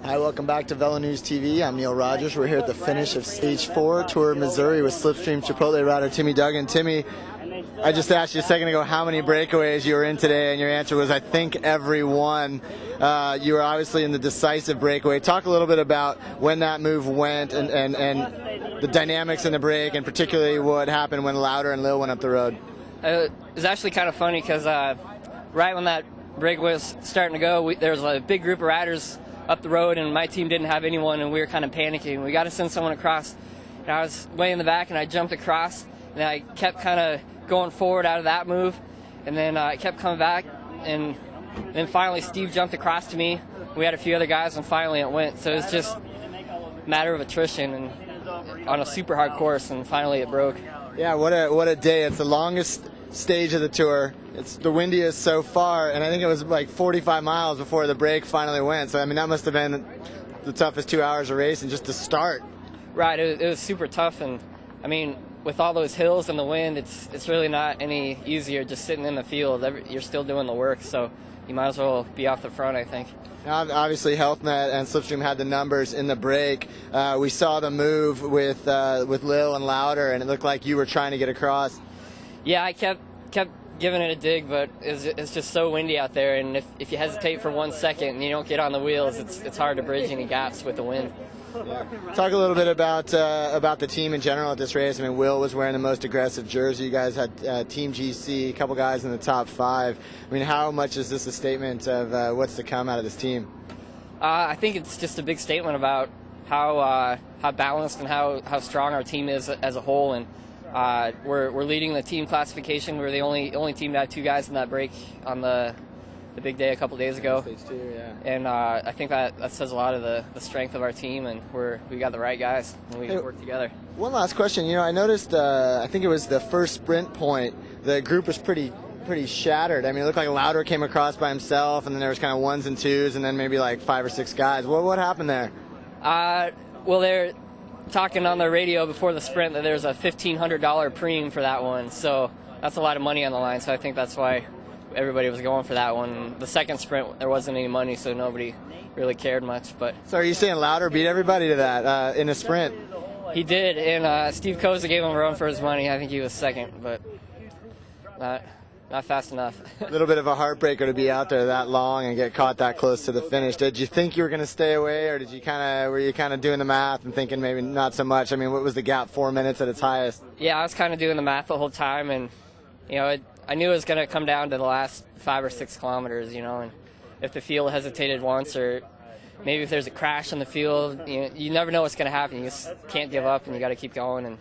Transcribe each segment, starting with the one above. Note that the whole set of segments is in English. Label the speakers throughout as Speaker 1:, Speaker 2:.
Speaker 1: Hi, welcome back to Velo News TV. I'm Neil Rogers. We're here at the finish of Stage 4, Tour Missouri, with Slipstream Chipotle rider Timmy Duggan. Timmy, I just asked you a second ago how many breakaways you were in today, and your answer was, I think, every one. You were obviously in the decisive breakaway. Talk a little bit about when that move went and the dynamics in the break, and particularly what happened when Louder and Lil went up the road.
Speaker 2: It was actually kind of funny because right when that breakaway was starting to go, there was a big group of riders up the road, and my team didn't have anyone, and we were kind of panicking. We got to send someone across, and I was way in the back, and I jumped across, and I kept kind of going forward out of that move, and then I kept coming back, and then finally Steve jumped across to me. We had a few other guys, and finally it went. So it was just a matter of attrition and on a super hard course, and finally it broke.
Speaker 1: Yeah, what a day. It's the longest stage of the tour. It's the windiest so far, and I think it was like 45 miles before the break finally went. So I mean, that must have been the toughest 2 hours of racing just to start.
Speaker 2: Right, it was super tough, and I mean, with all those hills and the wind, it's really not any easier just sitting in the field. You're still doing the work, so you might as well be off the front, I think.
Speaker 1: Now, obviously, HealthNet and Slipstream had the numbers in the break. We saw the move with Lil and Louder, and it looked like you were trying to get across.
Speaker 2: Yeah, I kept giving it a dig, but it's just so windy out there, and if you hesitate for 1 second and you don't get on the wheels, it's hard to bridge any gaps with the wind.
Speaker 1: Yeah. Talk a little bit about the team in general at this race. I mean, Will was wearing the most aggressive jersey. You guys had Team GC, a couple guys in the top 5. I mean, how much is this a statement of what's to come out of this team?
Speaker 2: I think it's just a big statement about how balanced and how strong our team is as a whole, and we're leading the team classification. We're the only team to have 2 guys in that break on the big day a couple days ago.
Speaker 1: Stage 2, yeah.
Speaker 2: And I think that says a lot of the strength of our team, and we got the right guys, and we work together. One
Speaker 1: last question. You know, I noticed, I think it was the first sprint point, the group was pretty shattered. I mean, it looked like Louder came across by himself, and then there was kind of 1s and 2s, and then maybe like 5 or 6 guys. What happened there?
Speaker 2: Well, they're talking on the radio before the sprint that there's a $1,500 premium for that one, so that's a lot of money on the line, so I think that's why everybody was going for that one. The second sprint, there wasn't any money, so nobody really cared much. But
Speaker 1: so are you saying Louder beat everybody to that in a sprint?
Speaker 2: He did, and Steve Koza gave him a run for his money. I think he was second, but not fast enough.
Speaker 1: A little bit of a heartbreaker to be out there that long and get caught that close to the finish. Did you think you were going to stay away, or were you kind of doing the math and thinking maybe not so much? I mean, what was the gap? 4 minutes at its highest?
Speaker 2: Yeah, I was kind of doing the math the whole time, and you know, I knew it was going to come down to the last 5 or 6 kilometers, you know, and if the field hesitated once, or maybe if there's a crash in the field, you never know what's going to happen. You just can't give up, and you got to keep going and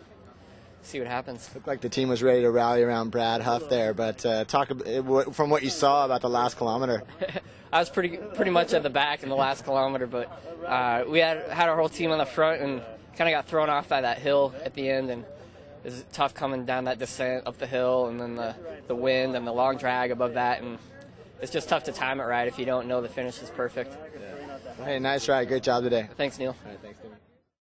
Speaker 2: see what happens.
Speaker 1: Looked like the team was ready to rally around Brad Huff there, but talk from what you saw about the last kilometer.
Speaker 2: I was pretty much at the back in the last kilometer, but we had our whole team on the front and kind of got thrown off by that hill at the end, and it was tough coming down that descent up the hill, and then the wind and the long drag above that, and it's just tough to time it right if you don't know the finish is perfect.
Speaker 1: Yeah. Hey, nice ride. Great job today.
Speaker 2: Thanks, Neil.
Speaker 1: All right, thanks, Timmy.